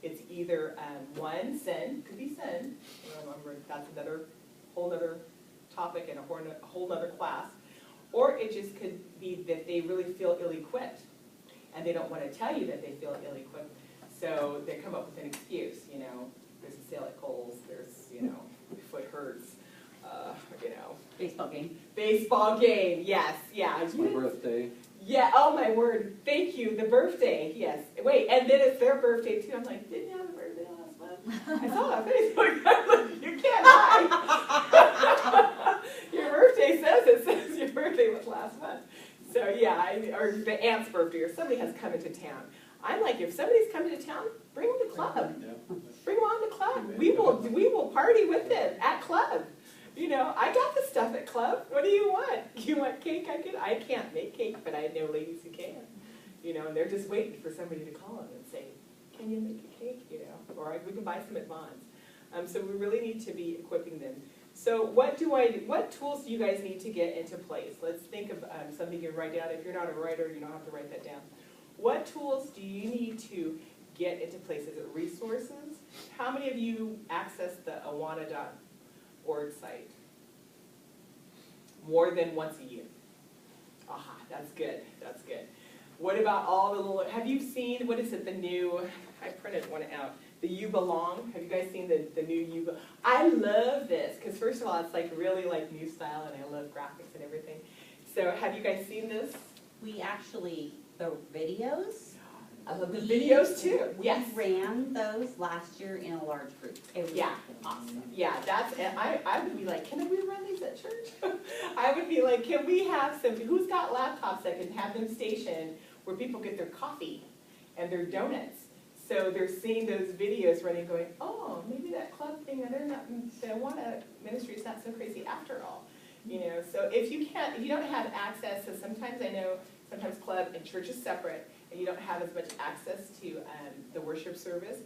It's either one, sin, could be sin, remember that's another whole other topic and a whole other class, or it just could be that they really feel ill-equipped and they don't want to tell you that they feel ill-equipped, so they come up with an excuse, there's a sale at Kohl's, there's, my foot hurts, Baseball game. Baseball game, yes, yeah. It's my birthday. Yeah, oh my word, thank you, the birthday, yes. Wait, and then it's their birthday too. I'm like, didn't you have a birthday last month? I saw that Facebook. I'm like, you can't lie. Your birthday says your birthday was last month. So yeah, or the aunt's birthday, or somebody has come into town. I'm like, if somebody's coming to town, bring them to club. Yeah. Bring them on to club. We will party with them at club. I got the stuff at club. What do you want? You want cake? I can't make cake, but I know ladies who can. And they're just waiting for somebody to call them and say, can you make a cake? Or we can buy some at Vons. So we really need to be equipping them. So what tools do you guys need to get into place? Let's think of something you write down. If you're not a writer, you don't have to write that down. What tools do you need to get into place? Is it resources? How many of you access the awana.org site? More than once a year. Aha, that's good, that's good. What about all the little, have you seen, what is it, the new, I printed one out, the You Belong? Have you guys seen the new You Belong? I love this, because first of all, it's like really like new style, and I love graphics and everything. So have you guys seen this? We actually, the videos. I love the videos too. Yes. We ran those last year in a large group. It was awesome. Yeah, I would be like, can we run these at church? I would be like, can we have who's got laptops that can have them stationed where people get their coffee and their donuts? So they're seeing those videos running going, oh, maybe that club thing, the Awana ministry is not so crazy after all. So if you don't have access, so sometimes I know, sometimes club and church is separate, and you don't have as much access to the worship service,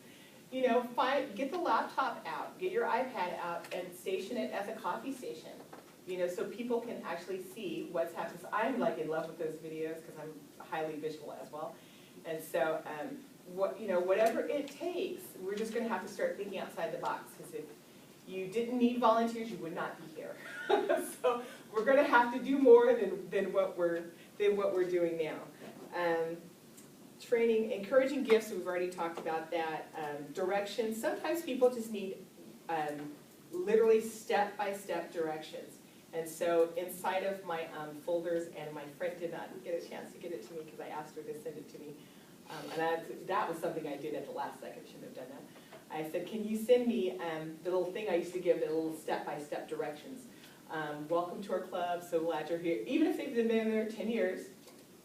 get the laptop out, get your iPad out, and station it as a coffee station, so people can actually see what's happening. So I'm like in love with those videos because I'm highly visual as well, and so whatever it takes, we're just going to have to start thinking outside the box, because if you didn't need volunteers, you would not be here. So we're going to have to do more than what we're doing now. Training, encouraging gifts, we've already talked about that. Directions, sometimes people just need literally step-by-step directions. And so inside of my folders, and my friend did not get a chance to get it to me because I asked her to send it to me. That was something I did at the last second, shouldn't have done that. I said, can you send me the little thing I used to give, the little step-by-step directions. Welcome to our club, so glad you're here. Even if they've been there 10 years,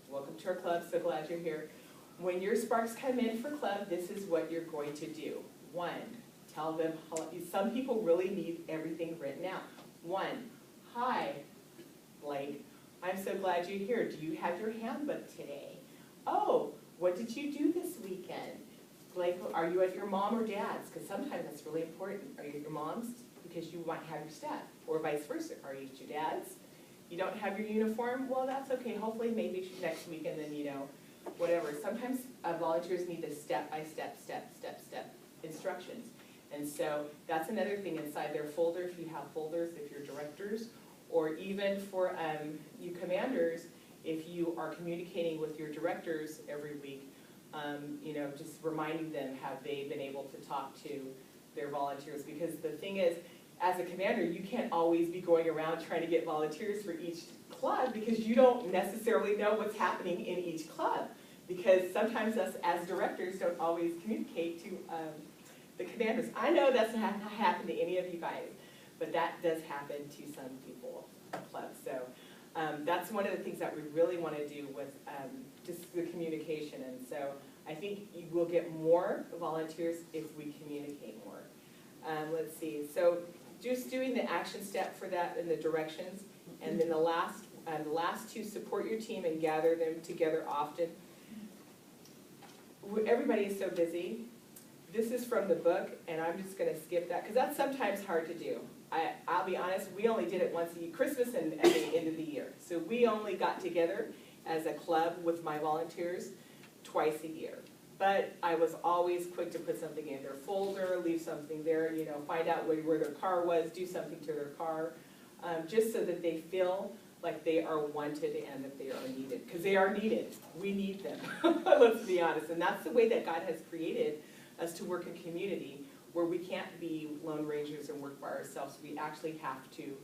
welcome to our club, so glad you're here. When your sparks come in for club, this is what you're going to do. 1, tell them, some people really need everything written out. 1, hi, blank, I'm so glad you're here. Do you have your handbook today? Oh, what did you do this weekend? Like, are you at your mom or dad's? Because sometimes that's really important. Are you at your mom's? Because you might have your stuff, or vice versa. Are you at your dad's? You don't have your uniform? Well, that's okay. Hopefully, maybe next week, and then, whatever. Sometimes volunteers need the step-by-step instructions. And so that's another thing inside their folder, if you have folders, if you're directors, or even for you commanders, if you are communicating with your directors every week, just reminding them, have they been able to talk to their volunteers? Because the thing is, as a commander, you can't always be going around trying to get volunteers for each club, because you don't necessarily know what's happening in each club. Because sometimes us as directors don't always communicate to the commanders. I know that's not happened to any of you guys, but that does happen to some people at clubs. So that's one of the things that we really want to do with just the communication. And so I think you will get more volunteers if we communicate more. Let's see. So just doing the action step for that and the directions, and then the last two, support your team and gather them together often. Everybody is so busy. This is from the book, and I'm just going to skip that because that's sometimes hard to do. I'll be honest, we only did it once a year, Christmas and at the end of the year. So we only got together as a club with my volunteers twice a year. but I was always quick to put something in their folder, leave something there, you know, find out where their car was, do something to their car, just so that they feel like they are wanted and that they are needed, because they are needed. We need them, let's be honest. And that's the way that God has created us to work in community, where we can't be lone rangers and work by ourselves. We actually have to,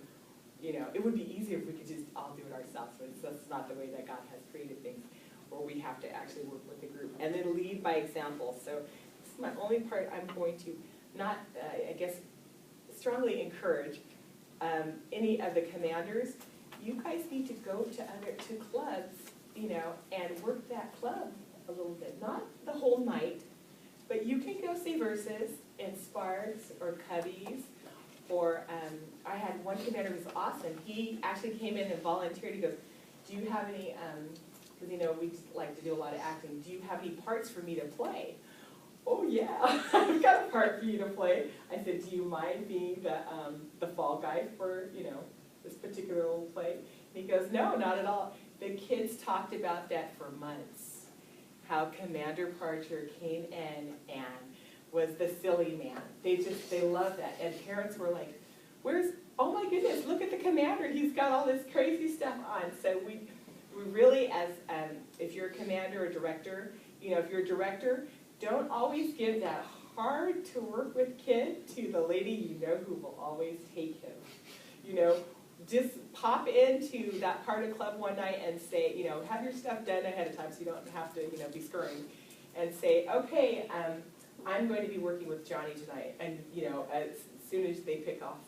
you know, it would be easier if we could just all do it ourselves, but that's not the way that God has created things, where we have to actually work with the group. And then lead by example. So this is my only part I'm going to not, I guess, strongly encourage any of the commanders. You guys need to go to clubs, you know, and work that club a little bit. Not the whole night, but you can go say verses in Sparks or Cubbies. Or I had one commander who was awesome. He actually came in and volunteered. He goes, do you have any, because you know we like to do a lot of acting, do you have any parts for me to play? Oh yeah, I've got a part for you to play. I said, do you mind being the fall guy for, you know, this particular little play? And he goes, no, not at all. The kids talked about that for months, how Commander Parcher came in and was the silly man. They love that. And parents were like, oh my goodness, look at the commander. He's got all this crazy stuff on. So we really, as if you're a commander or director, you know, if you're a director, don't always give that hard to work with kid to the lady you know who will always take him. You know, just pop into that part of club one night and say, you know, have your stuff done ahead of time so you don't have to, you know, be scurrying. And say, okay, I'm going to be working with Johnny tonight. And, you know, as soon as they pick up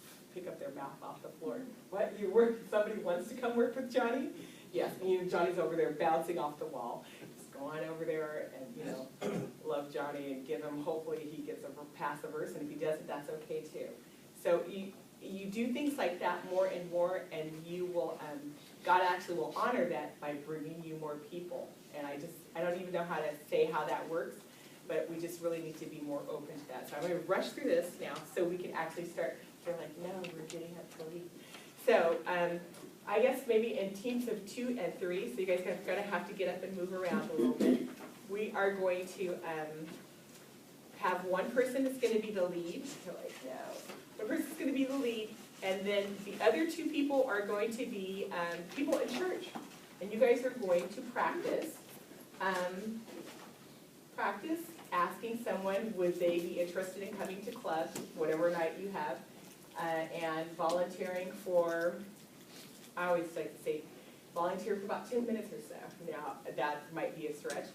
their mouth off the floor. What, somebody wants to come work with Johnny? Yes, and you know, Johnny's over there bouncing off the wall. Just go on over there and, you know, love Johnny and give him, hopefully he gets a pass a verse, and if he doesn't, that's okay too. So you do things like that more and more, and you will, God actually will honor that by bringing you more people. And I don't even know how to say how that works, but we just really need to be more open to that. So I'm going to rush through this now so we can actually start. They're like, no, we're getting up to leave. So I guess maybe in teams of 2 and 3, so you guys are going to have to get up and move around a little bit. We are going to have one person that's going to be the lead. They're like, no. One person's going to be the lead, and then the other 2 people are going to be people in church. And you guys are going to practice. Practice asking someone, would they be interested in coming to club, whatever night you have, and volunteering for, I always like to say, volunteer for about 10 minutes or so. Now, that might be a stretch.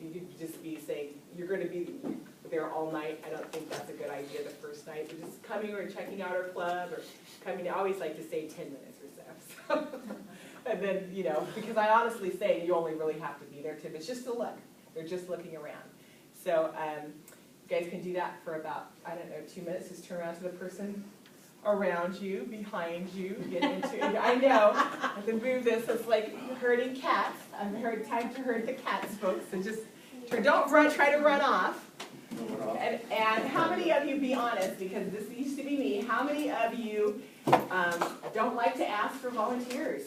You could just be saying, you're going to be there all night. I don't think that's a good idea the first night. You're just coming or checking out our club, or coming, I always like to say 10 minutes or so. And then, you know, because I honestly say you only really have to be there it's just a look. They're just looking around. So you guys can do that for about, I don't know, 2 minutes. Just turn around to the person around you, behind you, get into it. I know, I can move this. It's like herding cats. I've heard time to herd the cats, folks. So just don't try to run off. And how many of you, be honest, because this used to be me, how many of you don't like to ask for volunteers?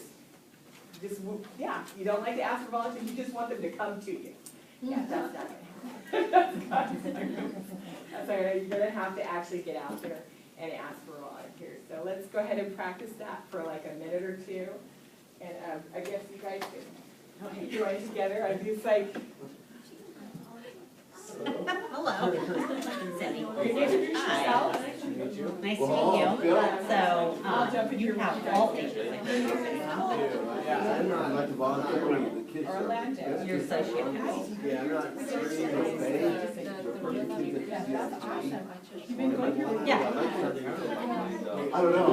Yeah, you don't like to ask for volunteers. You just want them to come to you. Yeah, that's not going to happen. That's all right. You're going to have to actually get out there and ask for volunteers. So let's go ahead and practice that for like a minute or 2. And I guess you guys can join together. I'm just like, hello. Cindy. will you introduce yourself? Nice to meet you. So you have all ages. I'd like to volunteer when the kids are. Orlando. You're associate pastor. Yeah, I'm not trained or paid. That's awesome. You've been going through Yeah. I don't know.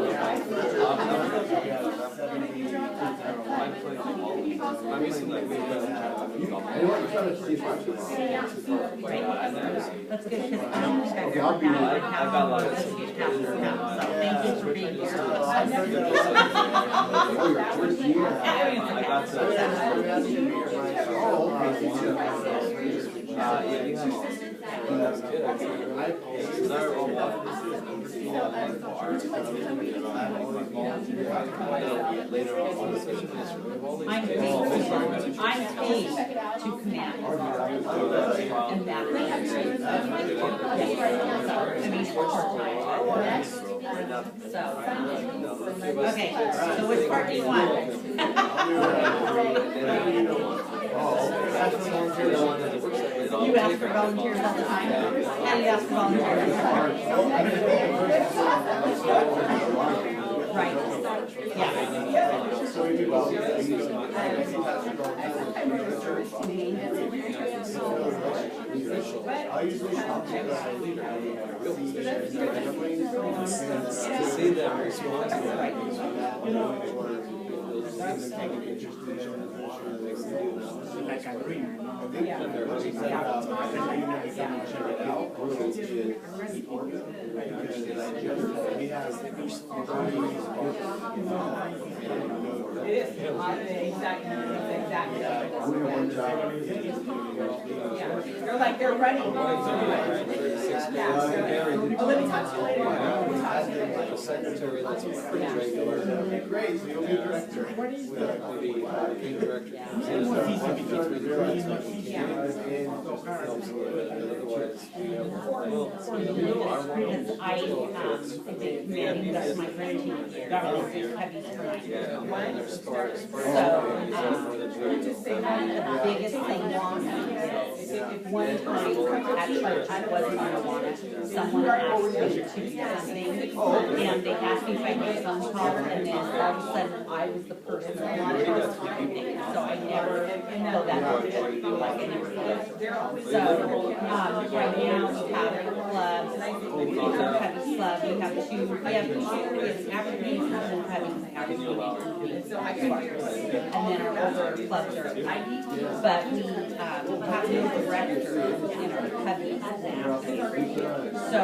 Anyone trying to see if I That's good because I don't think I've ever had an associate pastor come. So thank you for being here. I'm paid to command. And that. I mean, part-time. So, okay, so which part do you want? You ask for volunteers all the time? How do you ask for volunteers? Right. Yeah. See them respond to that. It is, exactly. Yeah, they're like, they're running. Let me talk to you later. A secretary that's pretty regular. Great, so you'll be director. Maybe director. Because I, manning, that's my friend team, heavy tonight. So, the biggest thing was, one time at church, I wasn't on Awana, someone asked me to do something, and they asked me if I made a phone call, and then all of a sudden, I was the person that wanted to do everything, so I never know that, like, I never did. So, right now, we have clubs, we have heavy club, we have two, we have African and heavy, and then our other clubs are, but we have no director in our heavy now. So